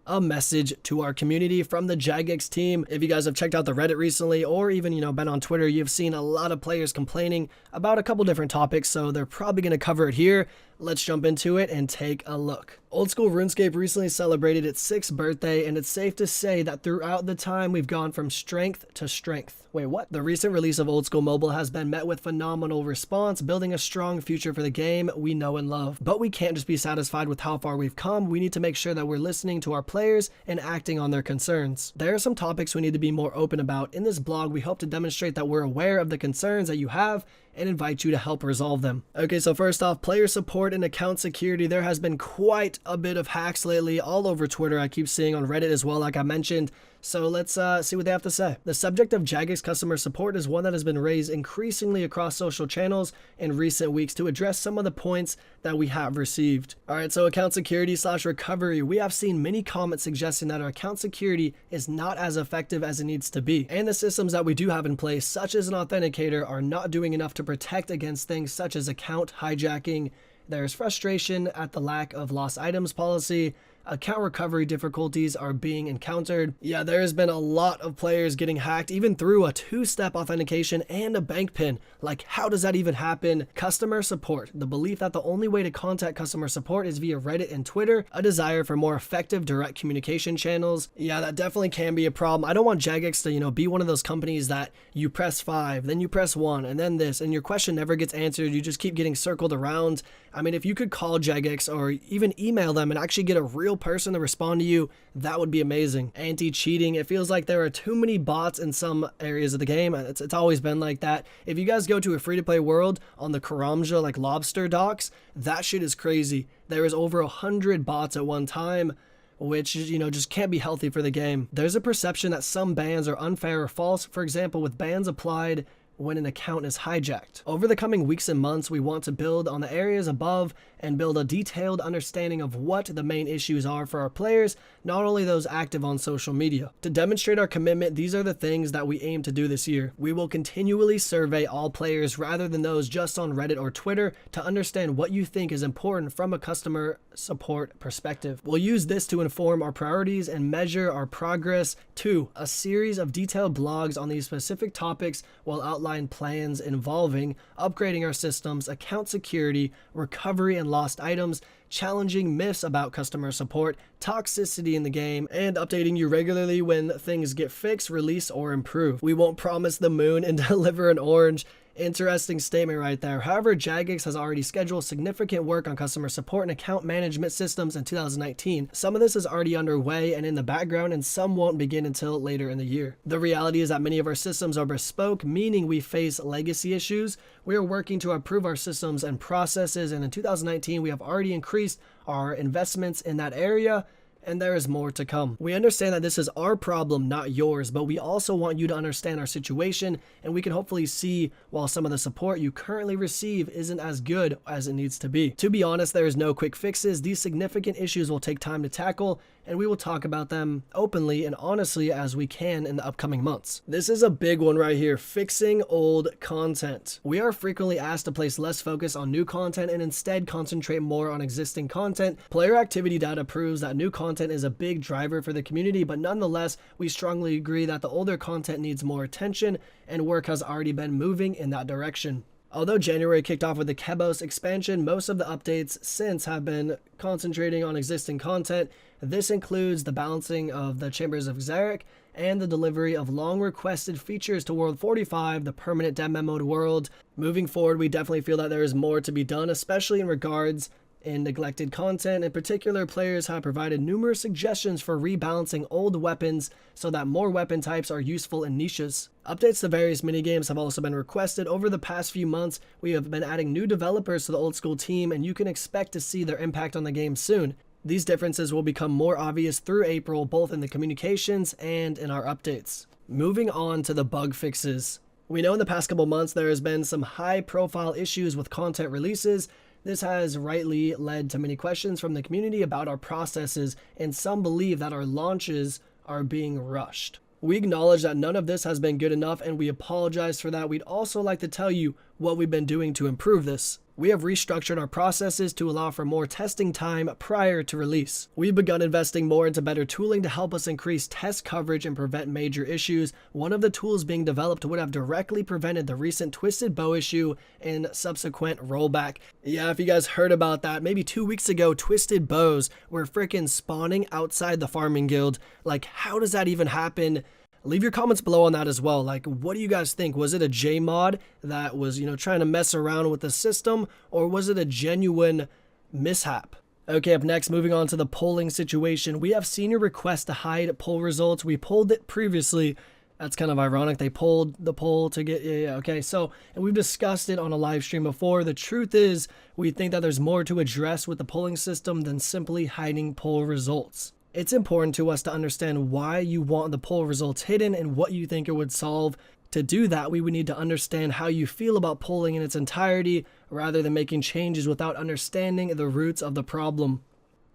a message to our community from the Jagex team. If you guys have checked out the Reddit recently, or even, been on Twitter, you've seen a lot of players complaining about a couple different topics, so they're probably going to cover it here. Let's jump into it and take a look. Old School RuneScape recently celebrated its 6th birthday, and it's safe to say that throughout the time we've gone from strength to strength. Wait, what? The recent release of Old School Mobile has been met with phenomenal response, building a strong future for the game we know and love. But we can't just be satisfied with how far we've come. We need to make sure that we're listening to our players and acting on their concerns. There are some topics we need to be more open about. In this blog, we hope to demonstrate that we're aware of the concerns that you have and invite you to help resolve them. Okay, so first off, player support and account security. There has been quite a bit of hacks lately all over Twitter. I keep seeing on Reddit as well, like I mentioned. So let's see what they have to say. The subject of Jagex customer support is one that has been raised increasingly across social channels in recent weeks to address some of the points that we have received. All right, so account security / recovery. We have seen many comments suggesting that our account security is not as effective as it needs to be. And the systems that we do have in place, such as an authenticator, are not doing enough to protect against things such as account hijacking. There's frustration at the lack of lost items policy. Account recovery difficulties are being encountered. Yeah, there has been a lot of players getting hacked, even through a 2-step authentication and a bank pin. Like, how does that even happen? Customer support. The belief that the only way to contact customer support is via Reddit and Twitter. A desire for more effective direct communication channels. Yeah, that definitely can be a problem. I don't want Jagex to, be one of those companies that you press 5, then you press 1, and then this, and your question never gets answered. You just keep getting circled around. I mean, if you could call Jagex or even email them and actually get a real person to respond to you, that would be amazing. Anti-cheating. It feels like there are too many bots in some areas of the game. It's always been like that. If you guys go to a free-to-play world on the Karamja, like lobster docks, that shit is crazy. There is over 100 bots at one time, which, just can't be healthy for the game. There's a perception that some bans are unfair or false, for example, with bans applied when an account is hijacked. Over the coming weeks and months, we want to build on the areas above and build a detailed understanding of what the main issues are for our players, not only those active on social media. To demonstrate our commitment, these are the things that we aim to do this year. We will continually survey all players rather than those just on Reddit or Twitter to understand what you think is important from a customer support perspective. We'll use this to inform our priorities and measure our progress. 2. A series of detailed blogs on these specific topics will outline plans involving upgrading our systems, account security, recovery and lost items, challenging myths about customer support, toxicity in the game, and updating you regularly when things get fixed, released, or improved. We won't promise the moon and deliver an orange. Interesting statement right there. However, Jagex has already scheduled significant work on customer support and account management systems in 2019. Some of this is already underway and in the background, and some won't begin until later in the year. The reality is that many of our systems are bespoke, meaning we face legacy issues. We are working to improve our systems and processes, and in 2019, we have already increased our investments in that area, and there is more to come. We understand that this is our problem, not yours, but we also want you to understand our situation, and we can hopefully see while some of the support you currently receive isn't as good as it needs to be. To be honest, there is no quick fixes. These significant issues will take time to tackle, and we will talk about them openly and honestly as we can in the upcoming months. This is a big one right here, fixing old content. We are frequently asked to place less focus on new content and instead concentrate more on existing content. Player activity data proves that new content is a big driver for the community, but nonetheless, we strongly agree that the older content needs more attention, and work has already been moving in that direction. Although January kicked off with the Kebos expansion, most of the updates since have been concentrating on existing content. This includes the balancing of the Chambers of Xeric and the delivery of long-requested features to World 45, the permanent dev mode world. Moving forward, we definitely feel that there is more to be done, especially in regards in neglected content. In particular, players have provided numerous suggestions for rebalancing old weapons so that more weapon types are useful in niches. Updates to various minigames have also been requested. Over the past few months, we have been adding new developers to the Old School team, and you can expect to see their impact on the game soon. These differences will become more obvious through April, both in the communications and in our updates. Moving on to the bug fixes. We know in the past couple months there has been some high-profile issues with content releases. This has rightly led to many questions from the community about our processes, and some believe that our launches are being rushed. We acknowledge that none of this has been good enough, and we apologize for that. We'd also like to tell you what we've been doing to improve this. We have restructured our processes to allow for more testing time prior to release. We've begun investing more into better tooling to help us increase test coverage and prevent major issues. One of the tools being developed would have directly prevented the recent twisted bow issue and subsequent rollback. Yeah, if you guys heard about that, maybe 2 weeks ago, twisted bows were freaking spawning outside the farming guild. Like, how does that even happen? Leave your comments below on that as well. Like, what do you guys think? Was it a J mod that was, trying to mess around with the system, or was it a genuine mishap? Okay, up next, moving on to the polling situation. We have seen your request to hide poll results. We polled it previously. That's kind of ironic. They polled the poll to get, okay. So, and we've discussed it on a live stream before. The truth is, we think that there's more to address with the polling system than simply hiding poll results. It's important to us to understand why you want the poll results hidden and what you think it would solve. To do that, we would need to understand how you feel about polling in its entirety, rather than making changes without understanding the roots of the problem.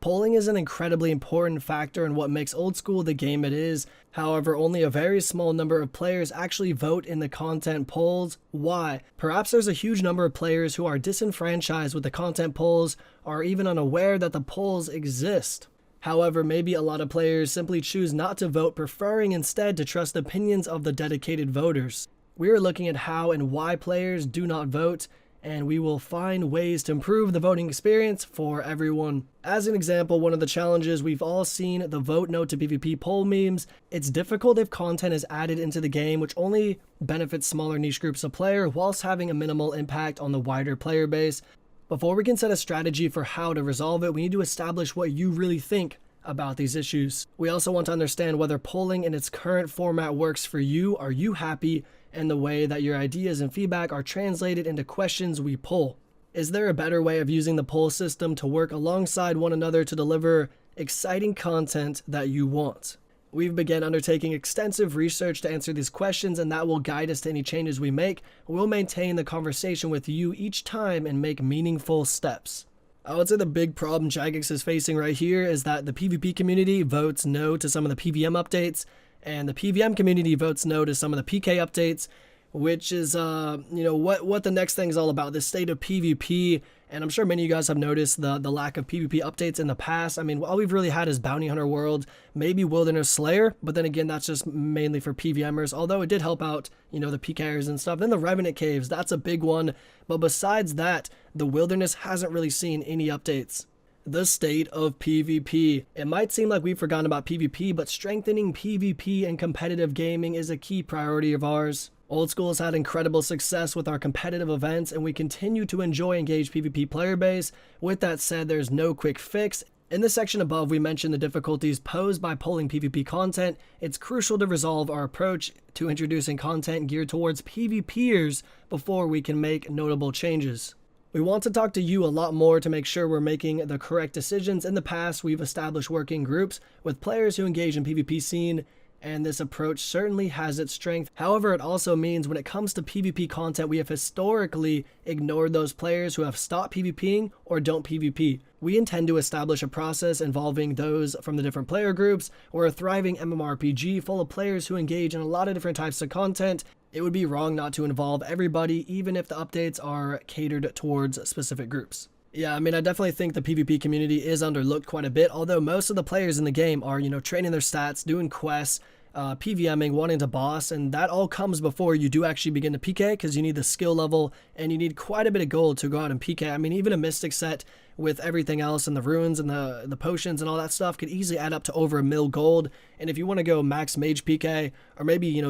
Polling is an incredibly important factor in what makes Old School the game it is. However, only a very small number of players actually vote in the content polls. Why? Perhaps there's a huge number of players who are disenfranchised with the content polls, or even unaware that the polls exist. However, maybe a lot of players simply choose not to vote, preferring instead to trust the opinions of the dedicated voters. We are looking at how and why players do not vote, and we will find ways to improve the voting experience for everyone. As an example, one of the challenges we've all seen, the vote no to PvP poll memes. It's difficult if content is added into the game, which only benefits smaller niche groups of players whilst having a minimal impact on the wider player base. Before we can set a strategy for how to resolve it, we need to establish what you really think about these issues. We also want to understand whether polling in its current format works for you. Are you happy in the way that your ideas and feedback are translated into questions we poll? Is there a better way of using the poll system to work alongside one another to deliver exciting content that you want? We've begun undertaking extensive research to answer these questions, and that will guide us to any changes we make. We'll maintain the conversation with you each time and make meaningful steps. I would say the big problem Jagex is facing right here is that the PvP community votes no to some of the PVM updates, and the PVM community votes no to some of the PK updates, which is, what the next thing is all about, this state of PvP. And I'm sure many of you guys have noticed the lack of PvP updates in the past. I mean, all we've really had is Bounty Hunter World, maybe Wilderness Slayer, but then again, that's just mainly for PVMers, although it did help out, the PKers and stuff. Then the Revenant Caves, that's a big one. But besides that, the Wilderness hasn't really seen any updates. The state of PvP. It might seem like we've forgotten about PvP, but strengthening PvP and competitive gaming is a key priority of ours. Old School has had incredible success with our competitive events, and we continue to enjoy engaged PvP player base. With that said, there's no quick fix. In the section above, we mentioned the difficulties posed by polling PvP content. It's crucial to resolve our approach to introducing content geared towards PvPers before we can make notable changes. We want to talk to you a lot more to make sure we're making the correct decisions. In the past, we've established working groups with players who engage in PvP scene, and this approach certainly has its strength. However, it also means when it comes to PvP content, we have historically ignored those players who have stopped PvPing or don't PvP. We intend to establish a process involving those from the different player groups. We're a thriving MMORPG full of players who engage in a lot of different types of content. It would be wrong not to involve everybody, even if the updates are catered towards specific groups. Yeah, I mean, I definitely think the PvP community is underlooked quite a bit, although most of the players in the game are, training their stats, doing quests, PVMing, wanting to boss, and that all comes before you do actually begin to PK, because you need the skill level, and you need quite a bit of gold to go out and PK. I mean, even a Mystic set with everything else and the runes and the potions and all that stuff could easily add up to over 1 mil gold. And if you want to go max mage PK, or maybe, you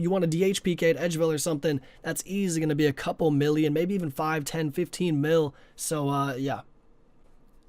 want to DH PK at Edgeville or something, that's easily going to be a couple million, maybe even 5, 10, 15 mil. So, yeah.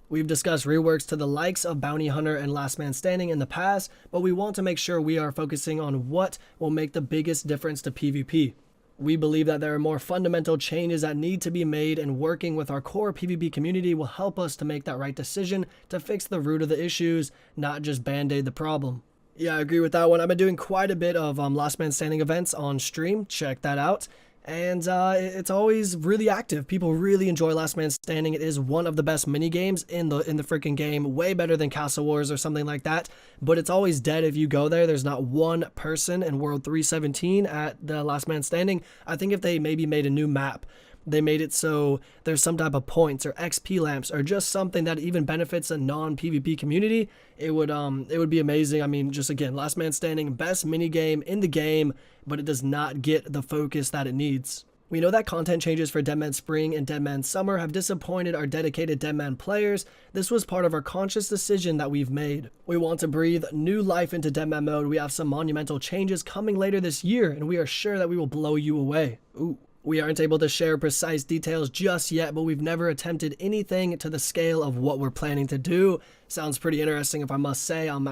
We've discussed reworks to the likes of Bounty Hunter and Last Man Standing in the past, but we want to make sure we are focusing on what will make the biggest difference to PvP. We believe that there are more fundamental changes that need to be made, and working with our core PvP community will help us to make that right decision to fix the root of the issues, not just band-aid the problem. Yeah, I agree with that one. I've been doing quite a bit of Last Man Standing events on stream. Check that out. And it's always really active. People really enjoy Last Man Standing. It is one of the best mini games in the freaking game, way better than Castle Wars or something like that. But it's always dead if you go there. There's not one person in World 317 at the Last Man Standing. I think if they maybe made a new map they made it so there's some type of points or XP lamps or just something that even benefits a non-PvP community, it would be amazing. I mean, just again, last man standing, best minigame in the game, but it does not get the focus that it needs. We know that content changes for Deadman Spring and Deadman Summer have disappointed our dedicated Deadman players. This was part of our conscious decision that we've made. We want to breathe new life into Deadman mode. We have some monumental changes coming later this year, and we are sure that we will blow you away. Ooh. We aren't able to share precise details just yet, but we've never attempted anything to the scale of what we're planning to do. Sounds pretty interesting, if I must say. I'm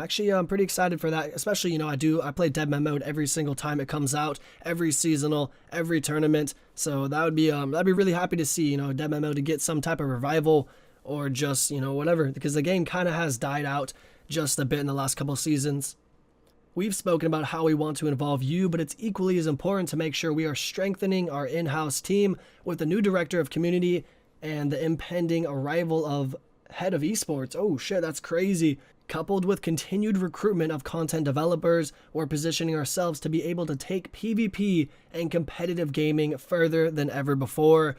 pretty excited for that, especially, I play Deadman mode every single time it comes out, every seasonal, every tournament. So that'd be really happy to see, Deadman mode to get some type of revival or just, whatever, because the game kind of has died out just a bit in the last couple of seasons. We've spoken about how we want to involve you, but it's equally as important to make sure we are strengthening our in-house team with the new director of community and the impending arrival of head of esports. Oh shit, that's crazy. Coupled with continued recruitment of content developers, we're positioning ourselves to be able to take PvP and competitive gaming further than ever before.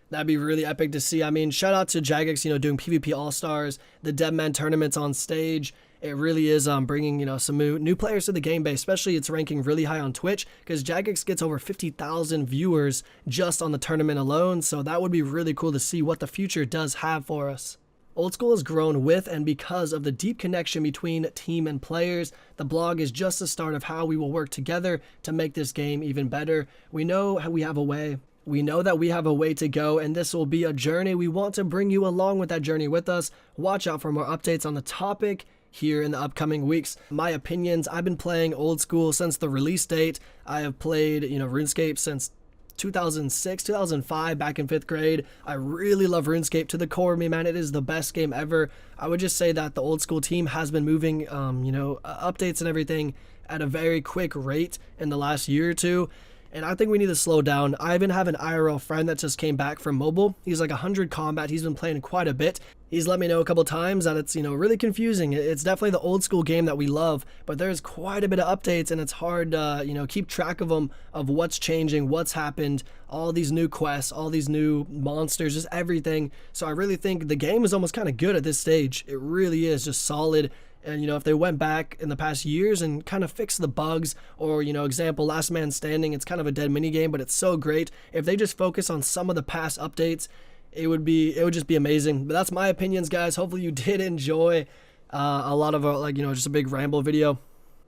That'd be really epic to see. I mean, shout out to Jagex, doing PvP All-Stars, the Deadman tournaments on stage. It really is bringing, some new players to the game base, especially it's ranking really high on Twitch because Jagex gets over 50,000 viewers just on the tournament alone. So that would be really cool to see what the future does have for us. Old School has grown with and because of the deep connection between team and players. The blog is just the start of how we will work together to make this game even better. We know how we have a way. We know that we have a way to go, and this will be a journey. We want to bring you along with that journey with us. Watch out for more updates on the topic here in the upcoming weeks. My opinions, I've been playing Old School since the release date. I have played, RuneScape since 2006, 2005, back in 5th grade. I really love RuneScape to the core of me, man. It is the best game ever. I would just say that the Old School team has been moving, updates and everything at a very quick rate in the last year or two. And I think we need to slow down. I even have an IRL friend that just came back from mobile. He's like 100 combat. He's been playing quite a bit. He's let me know a couple times that it's, really confusing. It's definitely the Old School game that we love, but there's quite a bit of updates and it's hard to, keep track of them, of what's changing, what's happened, all these new quests, all these new monsters, just everything. So I really think the game is almost kind of good at this stage. It really is just solid. And, if they went back in the past years and kind of fixed the bugs or, example, Last Man Standing, it's kind of a dead mini game, but it's so great. If they just focus on some of the past updates, it would just be amazing. But that's my opinions, guys. Hopefully you did enjoy a lot of, just a big ramble video.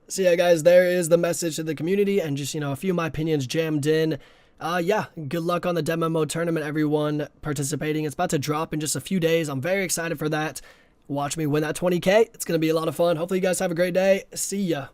So yeah, guys, there is the message to the community and just, a few of my opinions jammed in. Yeah, good luck on the Demo Mode tournament, everyone participating. It's about to drop in just a few days. I'm very excited for that. Watch me win that 20K. It's going to be a lot of fun. Hopefully you guys have a great day. See ya.